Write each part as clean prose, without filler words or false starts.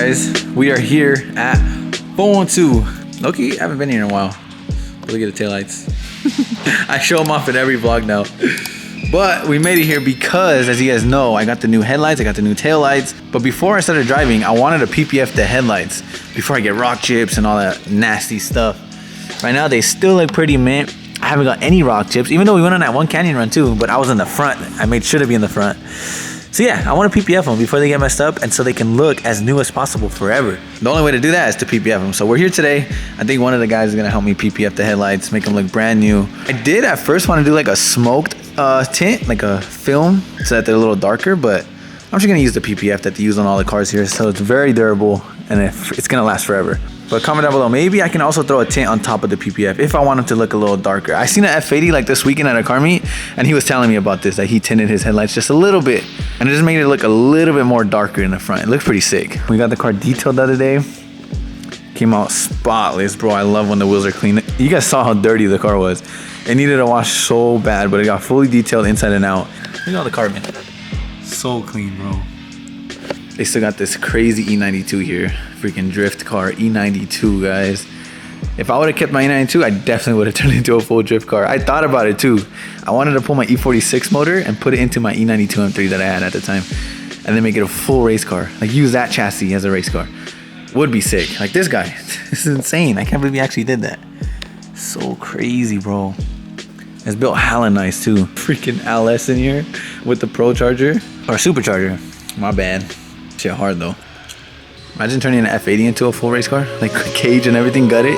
guys, we are here at 412. Loki, I haven't been here in a while. Look at the taillights. I show them off in every vlog now. But we made it here because, as you guys know, I got the new headlights, I got the new taillights. But before I started driving, I wanted to PPF the headlights before I get rock chips and all that nasty stuff. Right now, they still look pretty mint. I haven't got any rock chips, even though we went on that one canyon run too, but I was in the front. I made sure to be in the front. So yeah, I want to PPF them before they get messed up and so they can look as new as possible forever. The only way to do that is to PPF them. So we're here today. I think one of the guys is going to help me PPF the headlights, make them look brand new. I did at first want to do like a smoked tint, like a film, so that they're a little darker, but I'm just going to use the PPF that they use on all the cars here. So it's very durable and it's going to last forever. But comment down below, maybe I can also throw a tint on top of the PPF if I want them to look a little darker. I seen an F80 like this weekend at a car meet, and he was telling me about this, that he tinted his headlights just a little bit, and it just made it look a little bit more darker in the front. It looks pretty sick. We got the car detailed the other day. Came out spotless, bro. I love when the wheels are clean. You guys saw how dirty the car was. It needed a wash so bad, but it got fully detailed inside and out. Look at all the carbon. So clean, bro. They still got this crazy E92 here. Freaking drift car, E92, guys. If I would have kept my E92, I definitely would have turned it into a full drift car. I thought about it too. I wanted to pull my E46 motor and put it into my E92 M3 that I had at the time. And then make it a full race car. Like use that chassis as a race car. Would be sick. Like this guy. This is insane. I can't believe he actually did that. So crazy, bro. It's built hella nice too. Freaking LS in here with the Pro Charger. Or Supercharger. My bad. Shit hard though. Imagine turning an F80 into a full race car. Like cage and everything, got it.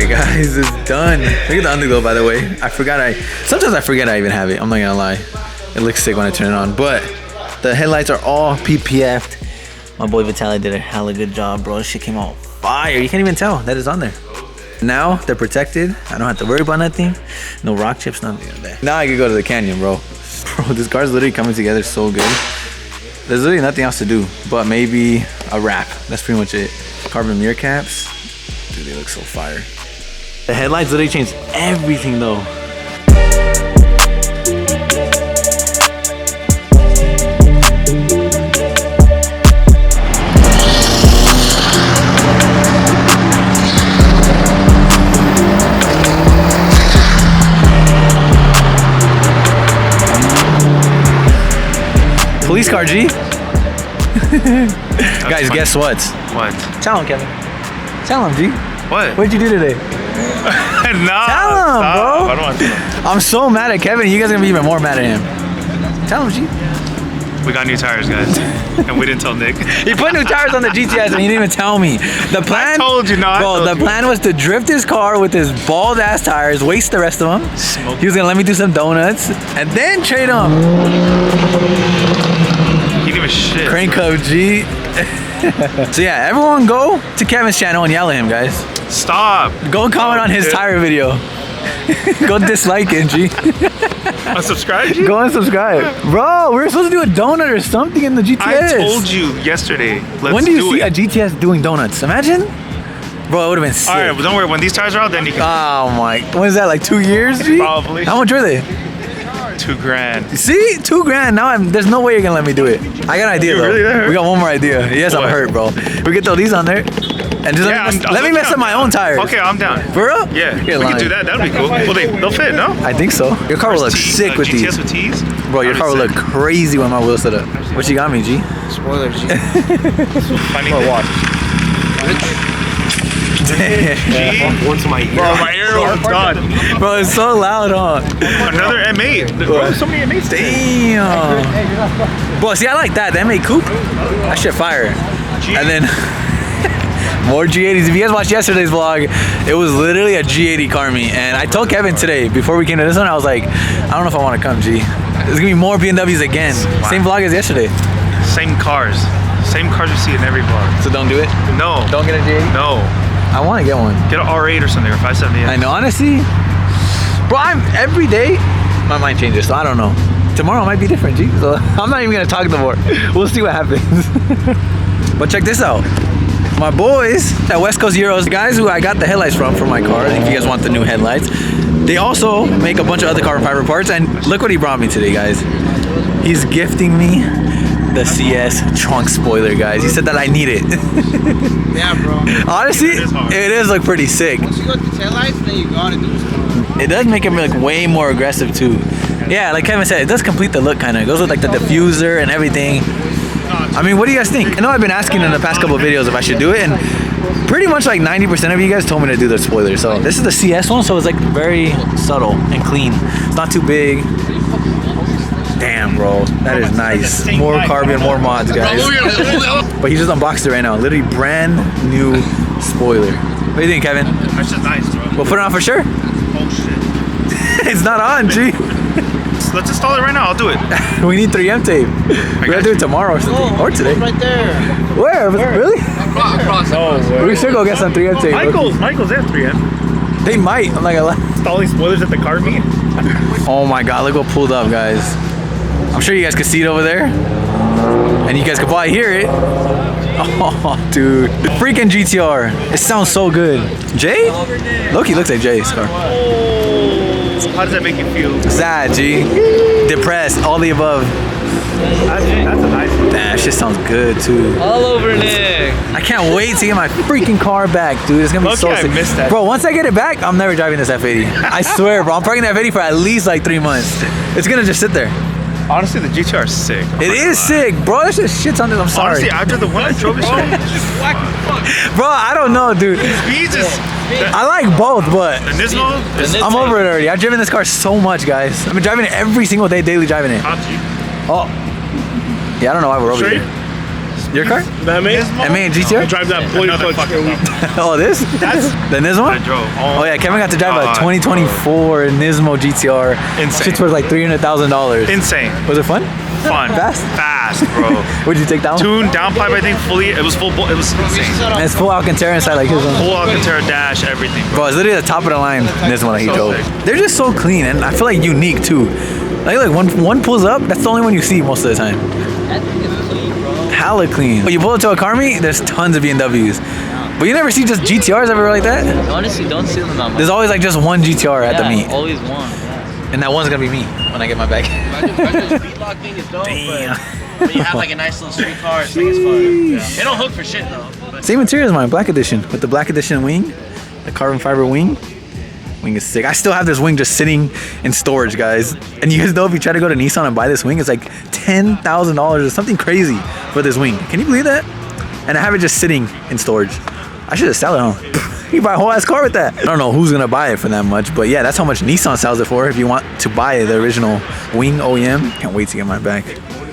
Guys, it's done. Look at the underglow, by the way. Sometimes I forget I even have it. I'm not gonna lie. It looks sick when I turn it on. But the headlights are all PPF'd. My boy Vitaly did a hella good job, bro. This shit came out fire. You can't even tell that it's on there. Now they're protected. I don't have to worry about nothing. No rock chips, nothing like that. Now I can go to the canyon, bro. Bro, this car's literally coming together so good. There's literally nothing else to do, but maybe a wrap. That's pretty much it. Carbon mirror caps. Dude, they look so fire. The headlights literally changed everything though. Police car, G. Guys, funny. Guess what? What? Tell him, Kevin. Tell him, G. What? What'd you do today? No. Tell him, bro. I don't want to tell him. I'm so mad at Kevin. You guys are gonna be even more mad at him. Tell him, G. We got new tires, guys. And we didn't tell Nick. He put new tires on the GTS and he didn't even tell me. The plan, I told you not. Bro, the plan was to drift his car with his bald ass tires, waste the rest of them. Smoke. He was gonna let me do some donuts and then trade them. He didn't give a shit. Crank up, G. So yeah, everyone go to Kevin's channel and yell at him, guys. Stop. Go comment on his tire video. Go dislike it, G. Unsubscribe, G? Go and subscribe. Bro, we were supposed to do a donut or something in the GTS. I told you yesterday. When do you see a GTS doing donuts? Imagine. Bro, it would have been sick. All right, but don't worry. When these tires are out, then you can. Oh my. When is that, like 2 years, G? Probably. How much are they? $2,000. See? $2,000. Now there's no way you're gonna let me do it. I got an idea, though. Really that We got one more idea. Yes, what? I'm hurt, bro. We can throw these on there. And just let me mess up my own tires. Okay, I'm down. For real? Yeah, we can do that. That'd be cool. Well, they'll fit, no? I think so. Your car will look sick with GTS these. with T's? Bro, your car will look crazy with my wheel set up. What you got me, G? Spoiler, G. Bro, watch. Once my ear. Bro, my ear was done. Bro, it's so loud, huh? Another M8. Bro, so many M8s. Damn. Bro, see, I like that. The M8 Coupe, that shit fire. And then more G80s. If you guys watched yesterday's vlog, it was literally a G80 car meet. And I told Kevin today, before we came to this one, I was like, I don't know if I want to come, G. There's gonna be more BMWs again. Wow. Same vlog as yesterday. Same cars. Same cars you see in every vlog. So don't do it? No. Don't get a G80? No. I want to get one. Get an R8 or something, or 578. I know, honestly, bro, every day my mind changes, so I don't know. Tomorrow might be different, G. So I'm not even gonna talk no more. We'll see what happens. But check this out. My boys at West Coast Euros, the guys who I got the headlights from for my car, if you guys want the new headlights, they also make a bunch of other carbon fiber parts, and look what he brought me today, guys. He's gifting me the CS trunk spoiler, guys. He said that I need it. Yeah, bro. Honestly, it is look pretty sick. Once you got the taillights, then you gotta do stuff. It does make him like way more aggressive too. Yeah, like Kevin said, it does complete the look kind of. It goes with like the diffuser and everything. I mean, what do you guys think? I know I've been asking in the past couple of videos if I should do it, and pretty much like 90% of you guys told me to do the spoiler. So this is the CS one, so it's like very subtle and clean. It's not too big. Damn, bro, that is nice. More carbon, more mods, guys. But he just unboxed it right now. Literally brand new spoiler. What do you think, Kevin? That's just nice, bro. We'll put it on for sure? Oh, shit. It's not on, G. Let's install it right now. I'll do it. We need 3M tape. We're gonna do it tomorrow or something. Or today. Right there. Where? Really? We should go get some 3M tape. Michael's at 3M. They might. I'm not gonna lie. Installing spoilers at the car meet. Oh my god, look what pulled up, guys. I'm sure you guys can see it over there. And you guys can probably hear it. Oh, dude. The freaking GTR. It sounds so good. Jay? Look, he looks like Jay's car. How does that make you feel? Sad, G. Depressed, all the above. That's a nice one. Damn, that shit sounds good too. All over Nick. I can't wait to get my freaking car back, dude. It's gonna be so I sick. missed that. Bro, once I get it back, I'm never driving this F80. I swear, bro. I'm parking that F80 for at least like 3 months. It's gonna just sit there. Honestly, the GTR is sick. It is sick, bro. That shit shits on this. I'm sorry. Honestly, after the one I drove this shit, Bro, I don't know, dude. speeds is... I like both, but The Nismo is I'm over it already. I've driven this car so much, guys. I've been driving it every single day, daily driving it. top G. Oh. Yeah, I don't know why we're over Straight? here. Your car? That me? MA and GTR? Drive that boy Another clutch. fucking Oh, this? That's The Nismo? I drove. Oh yeah, Kevin got to drive a God, 2024 Nismo GTR. Insane. Shit's worth like $300,000. Insane. Was it fun? Fun. Fast? bro. Would you take that one? Tune, downpipe, I think fully. It was full. It was insane. And it's full Alcantara inside like his one. Full Alcantara dash, everything. Bro, it's literally the top of the line Nismo that he So drove. sick. They're just so clean and I feel like unique too. Like one pulls up, that's the only one you see most of the time. That thing is clean, bro. Hella clean. When you pull up to a car meet, there's tons of BMWs. But you never see just GTRs everywhere like that? Honestly, don't see them that much. There's always like just one GTR at the meet. Always one. Yeah. And that one's gonna be me when I get my bag. That speedlock thing is dope, Damn. but you have like a nice little street car. It's like it's fun. Yeah. They don't hook for shit though. But Same material as mine, black edition. With the black edition wing, the carbon fiber wing. Wing is sick. I still have this wing just sitting in storage, guys. And you guys know if you try to go to Nissan and buy this wing, it's like $10,000 or something crazy for this wing. Can you believe that? And I have it just sitting in storage. I should have sell it, huh? You buy a whole ass car with that. I don't know who's gonna buy it for that much, but yeah, that's how much Nissan sells it for if you want to buy the original wing OEM. Can't wait to get mine back.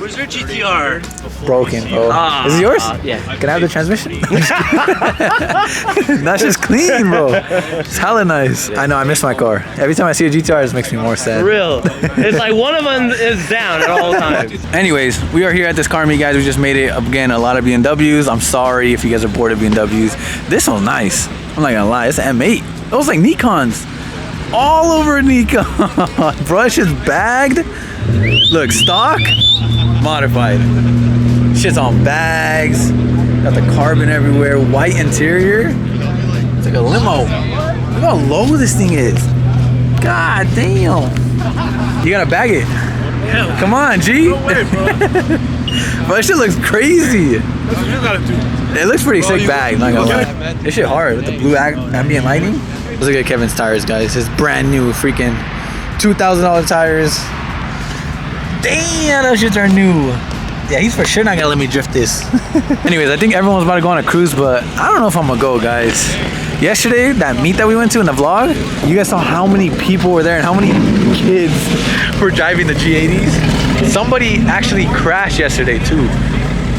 where's your GTR? Broken, bro. Is it yours? Yeah. Can I have the transmission? That's just clean, bro. It's hella nice. I know, I miss my car. Every time I see a GTR, it just makes me more sad. For real. It's like one of them is down at all times. Anyways, we are here at this car meet, guys. We just made it, again, a lot of BMWs. I'm sorry if you guys are bored of BMWs. This one's nice. I'm not gonna lie, it's an M8. Those like Nikons. All over Nikon. Bro, it's just bagged. Look, stock, modified. Shit's on bags. Got the carbon everywhere. White interior. It's like a limo. Look how low this thing is. God damn. You gotta bag it. Come on, G. No way, bro. But this shit looks crazy. That's what you gotta do. It looks pretty sick you- bag, not gonna okay. lie. This shit hard with the blue ambient lighting. Let's look at Kevin's tires, guys. His brand new freaking $2,000 tires. Damn, those shits are new. Yeah, he's for sure not gonna let me drift this. Anyways, I think everyone's about to go on a cruise, but I don't know if I'm gonna go, guys. Yesterday, that meet that we went to in the vlog, you guys saw how many people were there and how many kids were driving the G80s. Somebody actually crashed yesterday too.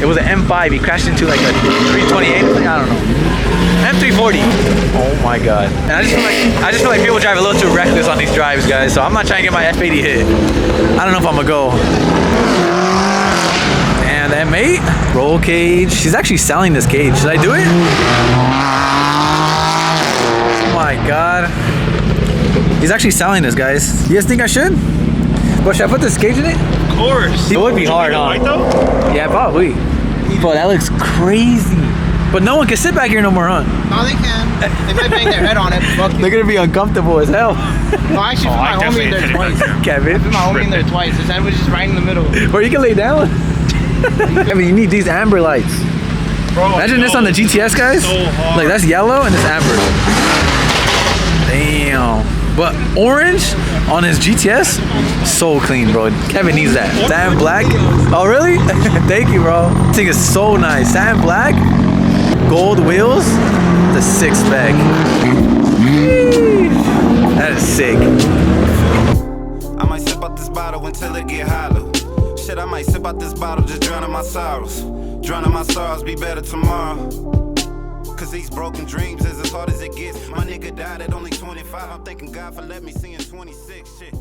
It was an M5. He crashed into like a 328. I don't know. M340. Oh my god. And I just feel like people drive a little too reckless on these drives, guys. So I'm not trying to get my F80 hit. I don't know if I'm gonna go. And the M8 roll cage. She's actually selling this cage. Should I do it? my god. He's actually selling this, guys. You guys think I should? But should I put this cage in it? Of course. It would be hard, huh? White though? Yeah, probably. Bro, that looks crazy. But no one can sit back here no more, huh? No, they can. They might bang their head on it. Fuck They're gonna be uncomfortable as hell. No, I actually put my homie in there twice. Kevin. I put my homie in there twice. His head was just right in the middle. Or you can lay down. I mean, you need these amber lights. Bro, Imagine this on the GTS, guys. So hard. Like, that's yellow and it's amber. Damn. But orange on his GTS, so clean, bro. Kevin needs that. Satin black. Oh, really? Thank you, bro. This thing is so nice. Satin black, gold wheels, the 6 spec. That is sick. I might sip out this bottle until it get hollow. Shit, I might sip out this bottle, just drowning my sorrows. Drowning my sorrows, be better tomorrow. Cause these broken dreams is as hard as it gets. My nigga died at only 25. I'm thanking God for letting me see in 26. Shit.